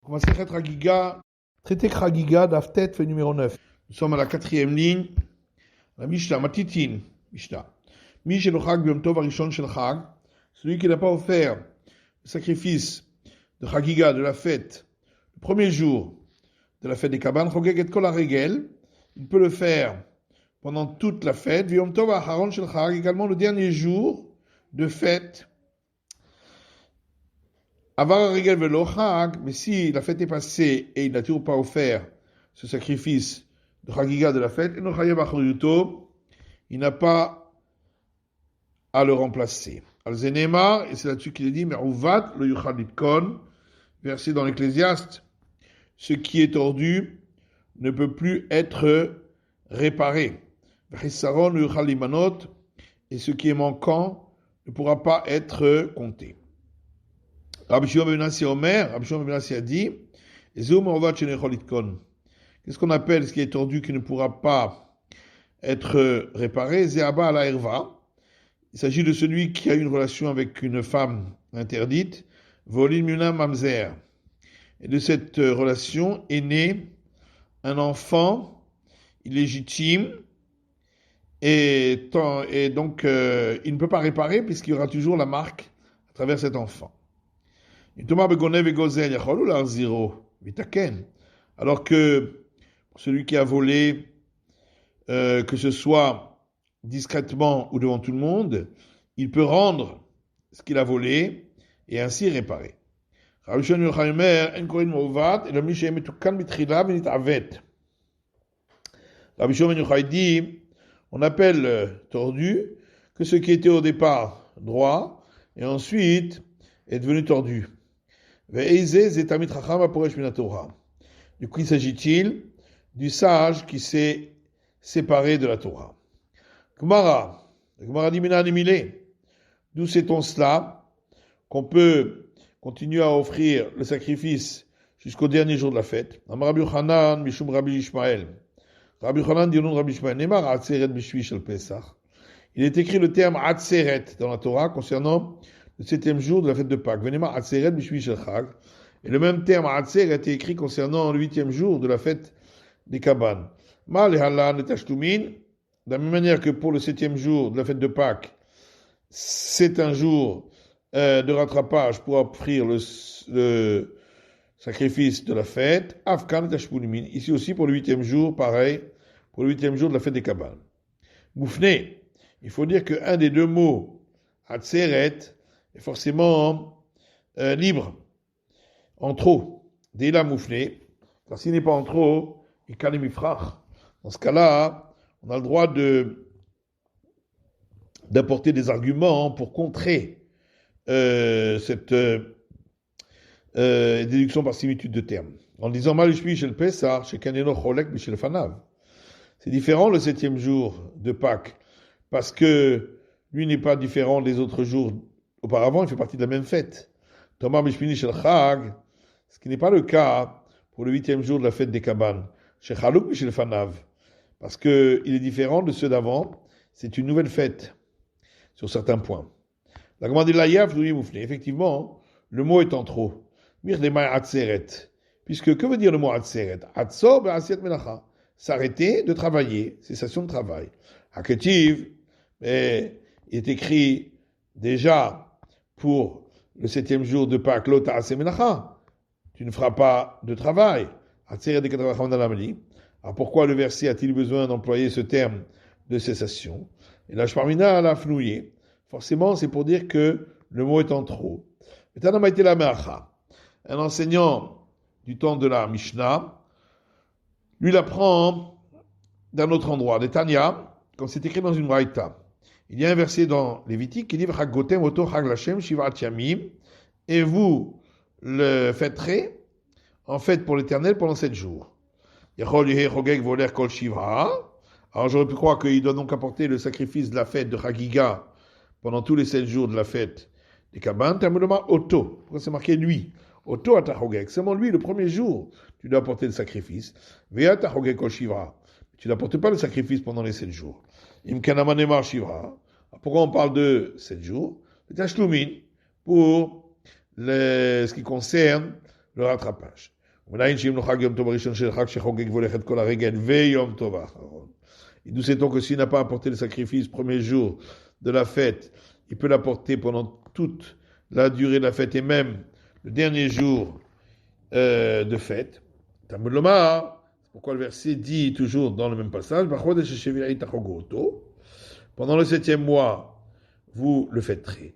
Masechet Chagiga, traité Chagiga, Daftet, fait numéro 9. Nous sommes à la 4e ligne. La Mishnah, Matitin, Mishnah. Mishel Chag Yom Tov Arishon Shel Chag, celui qui n'a pas offert le sacrifice de Chagiga, de la fête, le premier jour de la fête des Kaban, Chogeg et Kol HaRegel, il peut le faire pendant toute la fête. Yom Tov Aharon Shel Chag, également le dernier jour de fête. Avar Regel Velo Chag, mais si la fête est passée et il n'a toujours pas offert ce sacrifice de Chagiga de la fête, il n'a pas à le remplacer. Al-Zenemar, et c'est là-dessus qu'il est dit, mais Uvat le Yuchad Litkon, versé dans l'Ecclésiaste, ce qui est tordu ne peut plus être réparé. V'chisaron le Yuchad Limanot, et ce qui est manquant ne pourra pas être compté. Rabbi Shimon ben Menassi Omer, Rabbi Shimon ben Menassi a dit, qu'est-ce qu'on appelle ce qui est tordu qui ne pourra pas être réparé? Zeaba ala erva. Il s'agit de celui qui a une relation avec une femme interdite, volin muna mamzer. Et de cette relation est né un enfant illégitime, et donc il ne peut pas réparer puisqu'il y aura toujours la marque à travers cet enfant. Alors que celui qui a volé, que ce soit discrètement ou devant tout le monde, il peut rendre ce qu'il a volé et ainsi réparer. Rabbi Shimon ben Yochai dit, on appelle tordu que ce qui était au départ droit et ensuite est devenu tordu. Du coup, il s'agit-il du sage qui s'est séparé de la Torah. Gemara dit Mina, d'où sait-on cela qu'on peut continuer à offrir le sacrifice jusqu'au dernier jour de la fête? Rabbi Yochanan, Mishum Rabbi Ishmael. Rabbi Yochanan dit au nom de Rabbi Ishmael, Nemar Atzeret Bishvi Shel Pesach. Il est écrit le terme Atzeret dans la Torah concernant le 7e jour de la fête de Pâques. Venema Atzeret Bishvi Shel Chag. Et le même terme Atzeret a été écrit concernant le 8e jour de la fête des Kaban. Ma lehalan et tashlumin. De la même manière que pour le 7e jour de la fête de Pâques, c'est un jour de rattrapage pour offrir le sacrifice de la fête. Afkan et tashlumin. Ici aussi pour le 8e jour, pareil, pour le 8e jour de la fête des Kaban. Moufné. Il faut dire qu'un des deux mots, Atzeret, est forcément libre, en trop. Dès la moufné, car s'il n'est pas en trop, il calme ifrach. Dans ce cas-là, on a le droit d'apporter des arguments pour contrer cette déduction par similitude de termes. En disant Malishmi chez le Pessah, chez Kaneno Cholek, chez le Fanav. C'est différent le 7e jour de Pâques, parce que lui n'est pas différent des autres jours auparavant, il fait partie de la même fête. Thomas Mishmini Shel Chag, ce qui n'est pas le cas pour le 8e jour de la fête des Kaban, chez Chalouk Shel Fanav, parce qu'il est différent de ceux d'avant, c'est une nouvelle fête, sur certains points. La commande de l'Ayav, effectivement, le mot est en trop. Puisque, que veut dire le mot Atzeret? Atzor be'asiat melacha. S'arrêter de travailler, cessation de travail. Haketiv, mais il est écrit déjà pour le 7e jour de Pâques, l'ota ase melacha. Tu ne feras pas de travail. Atzeret de Katavacham Dalamali. Alors pourquoi le verset a-t-il besoin d'employer ce terme de cessation? Et la shparmina l'a fnouillé. Forcément, c'est pour dire que le mot est en trop. Un enseignant du temps de la Mishnah, lui l'apprend d'un autre endroit, des Tanya, comme c'est écrit dans une braïta. Il y a un verset dans Lévitique qui dit Chagotem oto chag lashem shivat yamim, et vous le fêterez en fête pour l'Éternel pendant 7 jours. Alors j'aurais pu croire qu'il doit donc apporter le sacrifice de la fête de Chagiga pendant tous les 7 jours de la fête des Kaban. Oto. Pourquoi c'est marqué lui? Oto atachogeg. Seulement lui, le premier jour, tu dois apporter le sacrifice. Vea tachogeg kol shivra. Tu n'apportes pas le sacrifice pendant les 7 jours. Imkanamanemar shivra. Pourquoi on parle de 7 jours? Le tashlumin pour ce qui concerne le rattrapage. Et nous sait-on que s'il n'a pas apporté le sacrifice premier jour de la fête, il peut l'apporter pendant toute la durée de la fête et même le dernier jour de fête. Talmud Lomar, c'est pourquoi le verset dit toujours dans le même passage, pendant le 7e mois, vous le fêterez.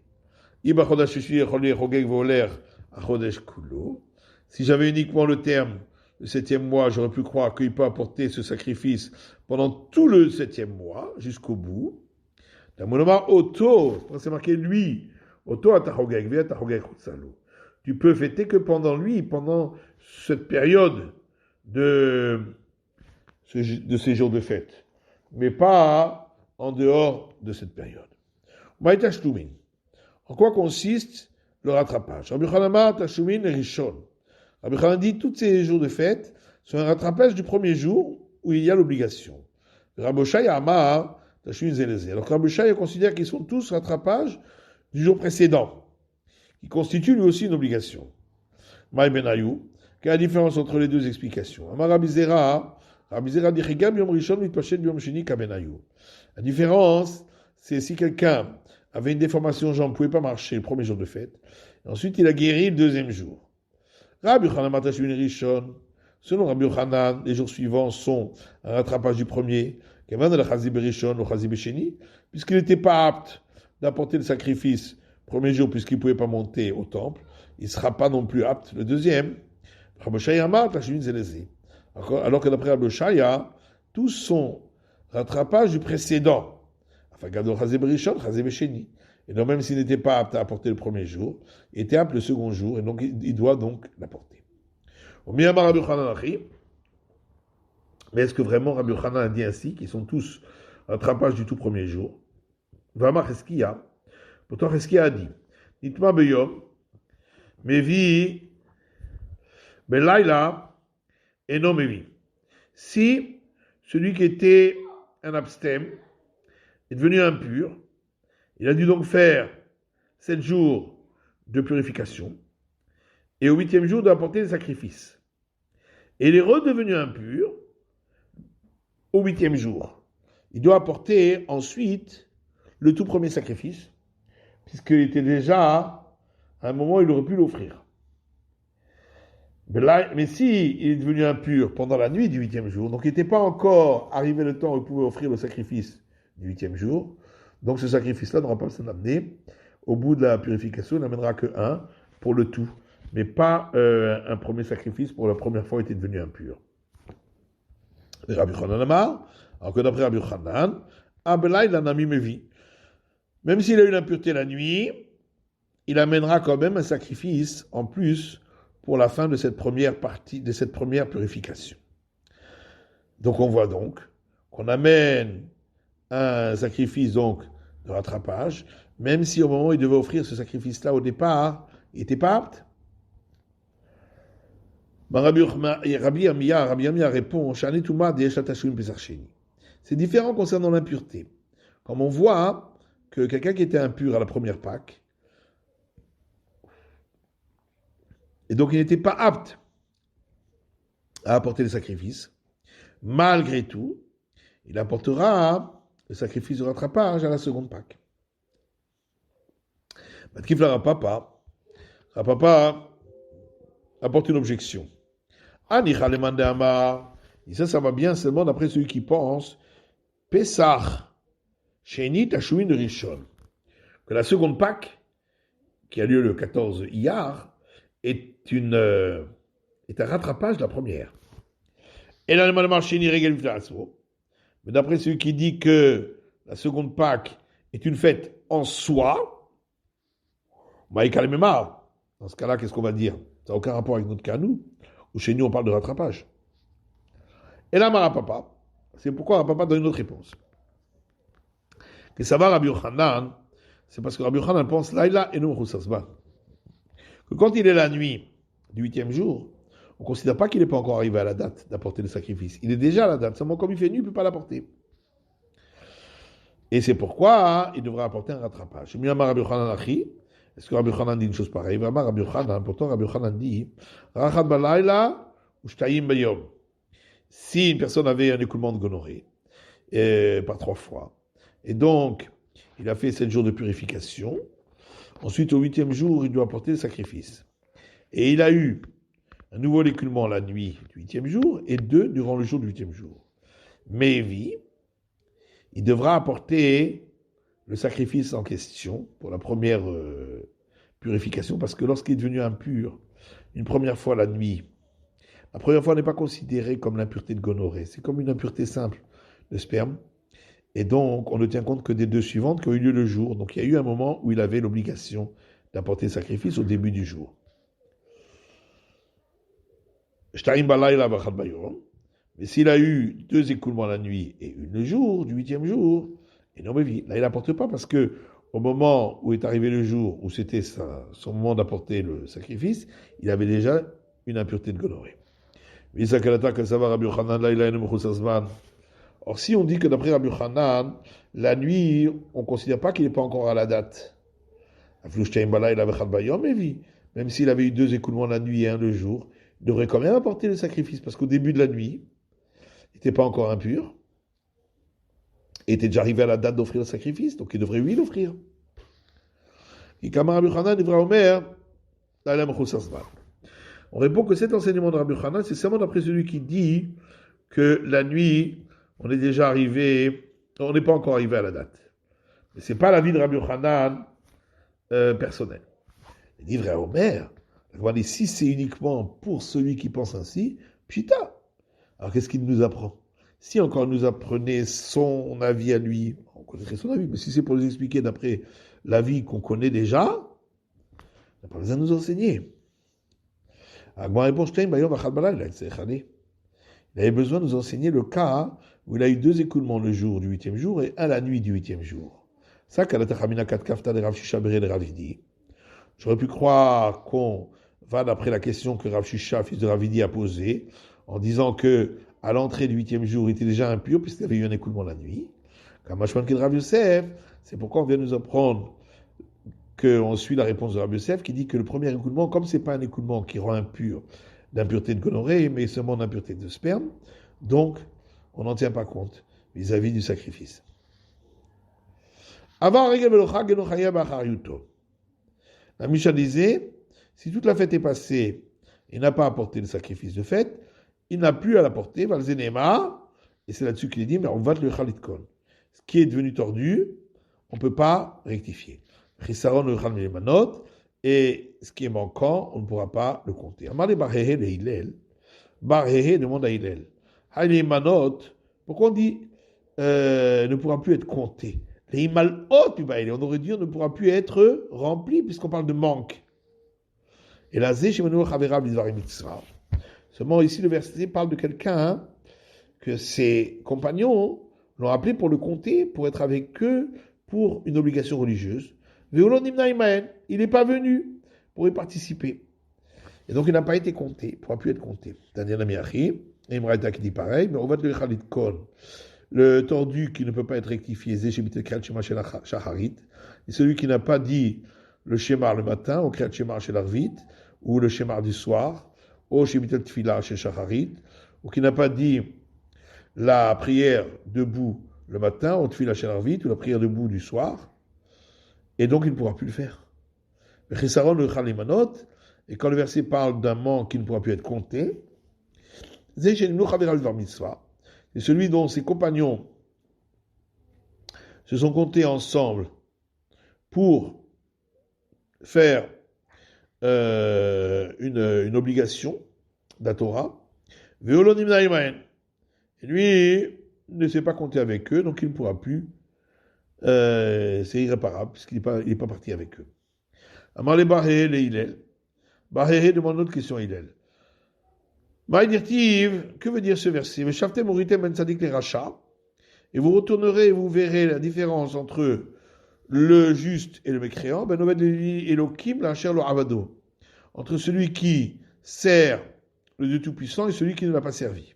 Si j'avais uniquement le terme le 7e mois, j'aurais pu croire qu'il peut apporter ce sacrifice pendant tout le 7e mois, jusqu'au bout. C'est marqué lui. Tu peux fêter que pendant lui, pendant cette période de ces jours de fête, mais pas en dehors de cette période. En quoi consiste le rattrapage? Rabbi Chanan dit tous ces jours de fête sont un rattrapage du premier jour où il y a l'obligation. Rabbi Shai Amar Tashuvin Zelezé. Alors Rabbi Shai considère qu'ils sont tous rattrapages du jour précédent, qui constitue lui aussi une obligation. Maï Benayou, quelle est la différence entre les deux explications? Amar Rabbi Zera dit Chegam Yom Rishon mitpashet Yom Sheni kabenayou. La différence, c'est si quelqu'un avait une déformation aux jambes, ne pouvait pas marcher le premier jour de fête, et ensuite il a guéri le deuxième jour. Rabbi Yochanan Tashuvin Rishon. Selon Rabbi Yochanan, les jours suivants sont un rattrapage du premier, puisqu'il n'était pas apte d'apporter le sacrifice premier jour, puisqu'il ne pouvait pas monter au temple, il ne sera pas non plus apte le deuxième. Alors que d'après Rabbi Shaya, tous sont rattrapages du précédent. Et donc même s'il n'était pas apte à apporter le premier jour, il était apte le second jour, et donc il doit donc l'apporter. Mais est-ce que vraiment Rabbi Yochanan a dit ainsi, qu'ils sont tous rattrapage du tout premier jour? Vamar Cheskia, pourtant Cheskia a dit, Nitma beyom, mevi, belayla, et non mevi. Si celui qui était un abstème est devenu impur, il a dû donc faire 7 jours de purification, et au 8e jour d'apporter des sacrifices. Et il est redevenu impur au 8e jour. Il doit apporter ensuite le tout premier sacrifice, puisqu'il était déjà à un moment où il aurait pu l'offrir. Mais si il est devenu impur pendant la nuit du 8e jour, donc il n'était pas encore arrivé le temps où il pouvait offrir le sacrifice du 8e jour, donc ce sacrifice-là n'aura pas s'en amener. Au bout de la purification, il n'amènera que un pour le tout, mais pas un premier sacrifice pour la première fois où il était devenu impur. Et Rabbi Chanan Amar, alors que d'après Rabbi Chanan, Abelai l'anami mevi. Même s'il a eu l'impureté la nuit, il amènera quand même un sacrifice en plus pour la fin de cette première partie, de cette première purification. Donc on voit donc qu'on amène un sacrifice donc de rattrapage, même si au moment où il devait offrir ce sacrifice-là au départ, il n'était pas apte. Rabbi Amiya répond, c'est différent concernant l'impureté. Comme on voit que quelqu'un qui était impur à la première Pâque, et donc il n'était pas apte à apporter le sacrifice, malgré tout, il apportera le sacrifice de rattrapage à la seconde Pâque. Matkif la Rapapa apporte une objection. Et ça va bien seulement d'après celui qui pense Pesach, Sheni Tashuvin de Rishon, que la seconde Pâque, qui a lieu le 14 Iyar, est un rattrapage de la première. Et là, mais d'après celui qui dit que la seconde Pâque est une fête en soi, dans ce cas-là, qu'est-ce qu'on va dire? Ça n'a aucun rapport avec notre cas, nous, où chez nous on parle de rattrapage. Et là, Marapapa, c'est pourquoi Marapapa donne une autre réponse. Que ça va Rabbi Yochanan, c'est parce que Rabbi Yochanan pense Laïla et non Roussasban. Que quand il est la nuit du 8e jour, on ne considère pas qu'il n'est pas encore arrivé à la date d'apporter le sacrifice. Il est déjà à la date, seulement comme il fait nuit, il ne peut pas l'apporter. Et c'est pourquoi il devra apporter un rattrapage. Rabbi Yochanan Achi. Est-ce que Rabbi Yochanan dit une chose pareille? Vraiment, Rabbi Yochanan, pourtant Rabbi Yochanan dit Rachad Balayla ou shtayim bayom. Si une personne avait un écoulement de gonorrhée, par 3 fois, et donc il a fait 7 jours de purification, ensuite au 8e jour, il doit apporter le sacrifice. Et il a eu un nouveau écoulement la nuit du 8e jour et 2 durant le jour du 8e jour. Mévi, il devra apporter le sacrifice en question pour la première purification, parce que lorsqu'il est devenu impur, une première fois la nuit, la première fois n'est pas considérée comme l'impureté de gonorrhée, c'est comme une impureté simple de sperme, et donc on ne tient compte que des 2 suivantes qui ont eu lieu le jour. Donc il y a eu un moment où il avait l'obligation d'apporter le sacrifice au début du jour. Mais s'il a eu 2 écoulements la nuit et une le jour, du 8e jour, et non, mais là il n'apporte pas parce que au moment où est arrivé le jour où c'était son moment d'apporter le sacrifice, il avait déjà une impureté de gonorrhée. Or, si on dit que d'après Rabbi Hanan, la nuit, on ne considère pas qu'il n'est pas encore à la date. Même s'il avait eu 2 écoulements la nuit et un le jour, il devrait quand même apporter le sacrifice, parce qu'au début de la nuit, il n'était pas encore impur, et était déjà arrivé à la date d'offrir le sacrifice, donc il devrait lui l'offrir. On répond que cet enseignement de Rabbi Hanan, c'est seulement d'après celui qui dit que la nuit, on est déjà arrivé, on n'est pas encore arrivé à la date. Mais ce n'est pas l'avis de Rabbi Hanan personnel. Il dit vrai Omer, si c'est uniquement pour celui qui pense ainsi, pchita. Alors qu'est-ce qu'il nous apprend? Si encore nous apprenait son avis à lui, on connaîtrait son avis, mais si c'est pour nous expliquer d'après l'avis qu'on connaît déjà, il n'a pas besoin de nous enseigner. Il avait besoin de nous enseigner le cas où il a eu 2 écoulements le jour du 8e jour et un la nuit du 8e jour. Ça, j'aurais pu croire qu'on va d'après la question que Rav Shisha, fils de Ravidi, a posée, en disant que à l'entrée du 8e jour, il était déjà impur puisqu'il avait eu un écoulement la nuit. Comme Mashman Kid Rav Yosef, c'est pourquoi on vient nous apprendre qu'on suit la réponse de Rav Yosef qui dit que le premier écoulement, comme ce n'est pas un écoulement qui rend impur d'impureté de gonorrhée, mais seulement d'impureté de sperme, donc on n'en tient pas compte vis-à-vis du sacrifice. La Misha disait, si toute la fête est passée et n'a pas apporté le sacrifice de fête, il n'a plus à l'apporter, Valzenema, et c'est là-dessus qu'il est dit, mais on va le Khalitkon. Ce qui est devenu tordu, on ne peut pas rectifier. Chisaron le Khalmilemanot, et ce qui est manquant, on ne pourra pas le compter. Amale Barhehe le Hillel, Barhehe demande à Hillel, Halilemanot, pourquoi on dit ne pourra plus être compté? Les Himalot, on aurait dit on ne pourra plus être rempli, puisqu'on parle de manque. Et là, seulement ici, le verset parle de quelqu'un que ses compagnons l'ont appelé pour le compter, pour être avec eux, pour une obligation religieuse. Il n'est pas venu pour y participer. Et donc, il n'a pas été compté, il ne pourra plus être compté. C'est-à-dire, et Imraïta qui dit pareil, mais on va te le Khalid Kon. Le tordu qui ne peut pas être rectifié, et celui qui n'a pas dit le Shemar le matin, au Kriyat Shemar chez l'Arvit, ou le Shemar du soir, au Shebitel Tfila chez Shacharit, ou qui n'a pas dit la prière debout le matin, au Tfila chez l'Arvit, ou la prière debout du soir, et donc il ne pourra plus le faire. Et quand le verset parle d'un manque qui ne pourra plus être compté, c'est celui dont ses compagnons se sont comptés ensemble pour faire une obligation de Torah. Et lui ne s'est pas compté avec eux, donc il ne pourra plus. C'est irréparable, puisqu'il n'est pas parti avec eux. Amar le Bahé le Hillel. Bahé demande une autre question à Hillel. Que veut dire ce verset? Et vous retournerez et vous verrez la différence entre le juste et le mécréant. Entre celui qui sert le Dieu Tout-Puissant et celui qui ne l'a pas servi.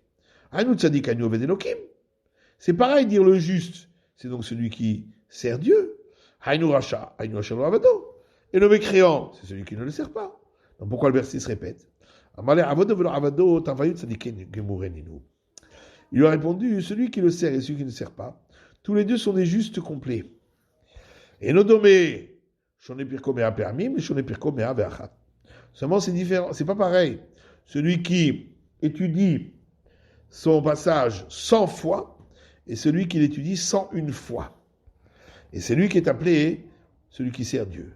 C'est pareil dire le juste, c'est donc celui qui sert Dieu. Et le mécréant, c'est celui qui ne le sert pas. Donc pourquoi le verset se répète? Il lui a répondu, celui qui le sert et celui qui ne le sert pas, tous les deux sont des justes complets. Et nodomé, j'en ai pire comme à permis, mais j'en ai pire comme à verchat. Seulement c'est différent, c'est pas pareil. Celui qui étudie son passage 100 fois et celui qui l'étudie 101 fois. Et c'est lui qui est appelé celui qui sert Dieu.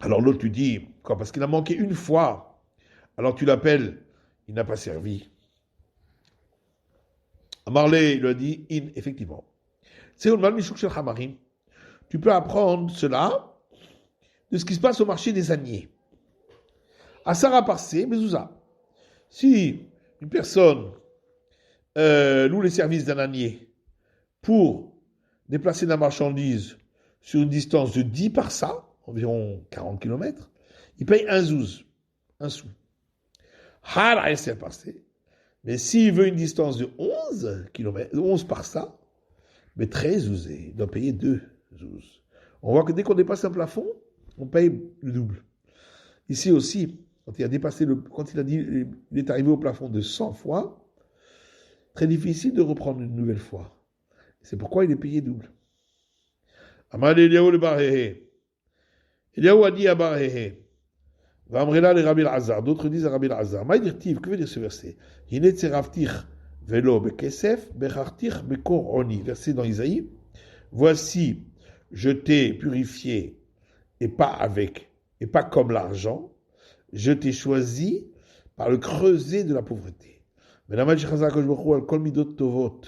Alors l'autre tu dis, quoi, parce qu'il a manqué une fois, alors tu l'appelles, il n'a pas servi. Amarlé, il lui a dit, effectivement. Tu peux apprendre cela de ce qui se passe au marché des âniers. À Sarah Parsé, Mezouza. Si une personne loue les services d'un ânier pour déplacer la marchandise sur une distance de 10 parsa, environ 40 km, il paye un zouz, un sou. Mais s'il veut une distance de 11 km, 11 parsa, mais 13 zouzés, il doit payer 2 zouz. On voit que dès qu'on dépasse un plafond, on paye le double. Ici aussi, quand il a dépassé quand il a dit, il est arrivé au plafond de 100 fois, très difficile de reprendre une nouvelle fois. C'est pourquoi il est payé double. Amal Eliyahu le Barhéhé. Eliyahu a dit à Barhéhé, Vamrela le Rabbi Al-Azhar. D'autres disent à Rabbi Al-Azhar. Maïdirtiv, que veut dire ce verset? Hinet seraftir velo bekesef, bechartir bekor oni. Verset dans Isaïe. Voici, je t'ai purifié et pas comme l'argent. Je t'ai choisi par le creuset de la pauvreté. Mais la magie chazak ojbochou al kol midot tovot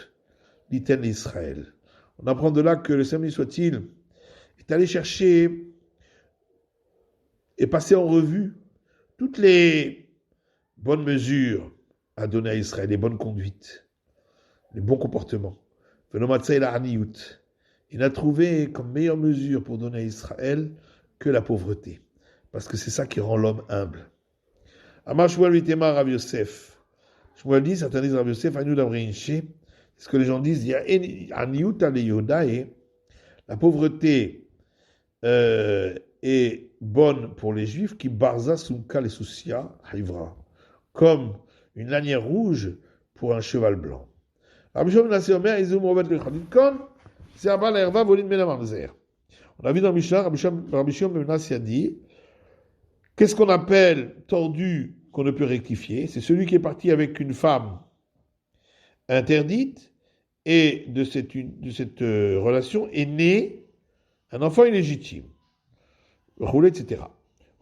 l'iten Israël. On apprend de là que le Saint soit-il est allé chercher et passer en revue toutes les bonnes mesures à donner à Israël, les bonnes conduites, les bons comportements. Il n'a trouvé comme meilleure mesure pour donner à Israël que la pauvreté. Parce que c'est ça qui rend l'homme humble. Amar Shmuel Vitema Rav Yosef. Shmuel dit, certains disent Rav Yosef, Anu Damrinché. C'est ce que les gens disent, il y a Aniuta le Yodae. La pauvreté est bonne pour les juifs qui barza sumka les soucia haivra. Comme une lanière rouge pour un cheval blanc. Rabbi Shimon Menasseh Omer, Izum Robert le Chadikon, c'est Abba la Herva Volin Menamamzer. On a vu dans le Mishnah, Rabbi Shimon Menasseh a dit, qu'est-ce qu'on appelle tordu qu'on ne peut rectifier? C'est celui qui est parti avec une femme interdite et de cette relation est né un enfant illégitime. Roulé, etc.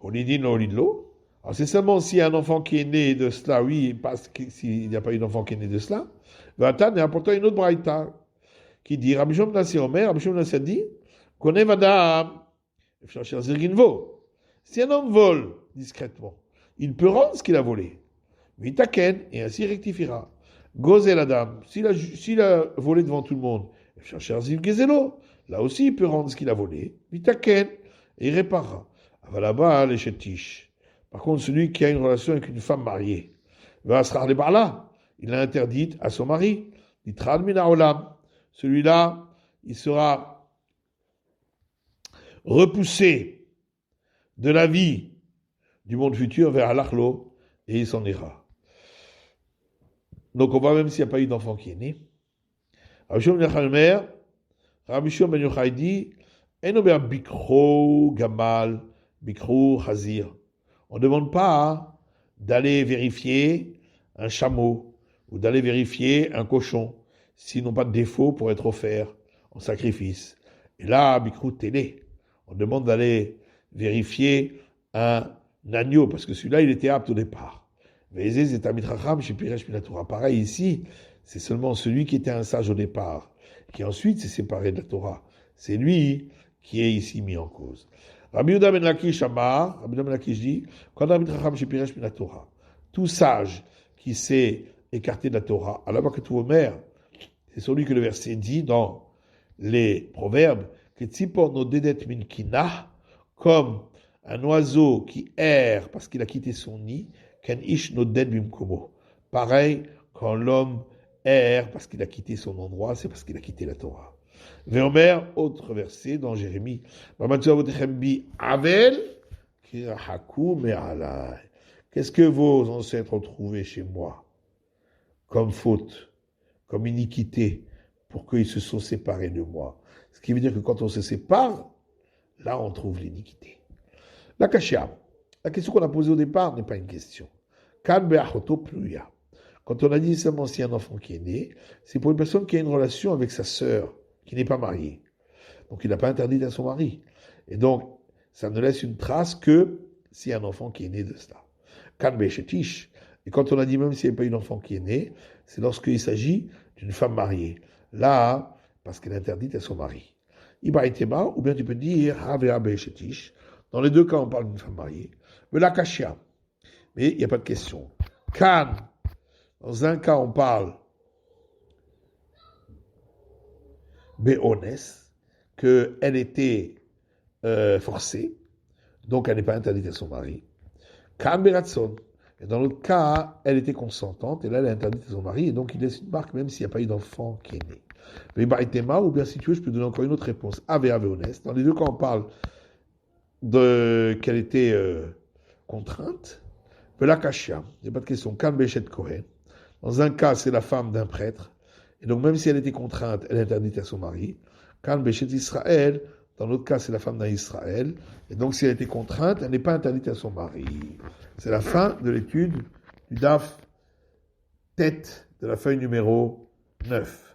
Holidin, holidlo. Alors c'est seulement s'il y a un enfant qui est né de cela, oui, parce que s'il n'y a pas eu d'enfant qui est né de cela, Vatan est apportant une autre braïta qui dit, Rabbi Shimon Menasseh Omer, Rabbi Shimon Menasseh dit, Koneh vadam, si un homme vole discrètement, il peut rendre ce qu'il a volé. Vitaken, et ainsi il rectifiera. Gozel Adam, s'il a volé devant tout le monde, là aussi il peut rendre ce qu'il a volé. Vitaken, et il réparera. Avalaba, les chétiches. Par contre, celui qui a une relation avec une femme mariée, il l'a interdite à son mari. Celui-là, il sera repoussé de la vie du monde futur vers l'achlo et il s'en ira. Donc on voit même s'il n'y a pas eu d'enfant qui est né. Rabbi Shimon Ben Yochai dit, Enober bikro gamal, bikro chazir. On ne demande pas d'aller vérifier un chameau ou d'aller vérifier un cochon s'ils n'ont pas de défaut pour être offerts en sacrifice. Et là, bikro télé. On demande d'aller vérifier un agneau, parce que celui-là, il était apte au départ. Pareil ici, c'est seulement celui qui était un sage au départ, qui ensuite s'est séparé de la Torah. C'est lui qui est ici mis en cause. Rabbi Yehuda ben Lakish Amar, Rabbi Yehuda ben Lakish dit, tout sage qui s'est écarté de la Torah, alors que tout Omer, c'est celui que le verset dit dans les proverbes, que tzipor no dedet min kinah, comme un oiseau qui erre parce qu'il a quitté son nid, ken ish no dedet bimkomo. Pareil, quand l'homme erre parce qu'il a quitté son endroit, c'est parce qu'il a quitté la Torah. Veomer, autre verset dans Jérémie. Avel, qu'est-ce que vos ancêtres ont trouvé chez moi comme faute, comme iniquité, pour qu'ils se sont séparés de moi? Ce qui veut dire que quand on se sépare, là on trouve l'iniquité. La kashia, la question qu'on a posée au départ n'est pas une question. Kan be'achoto pluya. Quand on a dit seulement si un enfant qui est né, c'est pour une personne qui a une relation avec sa sœur, qui n'est pas mariée. Donc il n'a pas interdit à son mari. Et donc, ça ne laisse une trace que s'il y a un enfant qui est né de cela. Kan be'shetish. Et quand on a dit même s'il n'y a pas un enfant qui est né, c'est lorsqu'il s'agit d'une femme mariée. Là, parce qu'elle est interdite à son mari. Ibaïtema, ou bien tu peux dire Havea be'shetish. Dans les deux cas, on parle d'une femme mariée. Mais la kashia. Mais il n'y a pas de question. Kan. Dans un cas, on parle béonès, qu'elle était forcée, donc elle n'est pas interdite à son mari. Kan beratson. Et dans l'autre cas, elle était consentante, et là, elle est interdite à son mari, et donc il laisse une marque, même s'il n'y a pas eu d'enfant qui est né. Mais baïtema, ou bien si tu veux, je peux donner encore une autre réponse. Avea béonès. Dans les deux cas, on parle qu'elle était contrainte. La kashia, il n'y a pas de question. Kan bechet kohen. Dans un cas, c'est la femme d'un prêtre. Et donc, même si elle était contrainte, elle est interdite à son mari. Kan bechet Israël. Dans l'autre cas, c'est la femme d'un Israël. Et donc, si elle était contrainte, elle n'est pas interdite à son mari. C'est la fin de l'étude du DAF tête de la feuille numéro 9.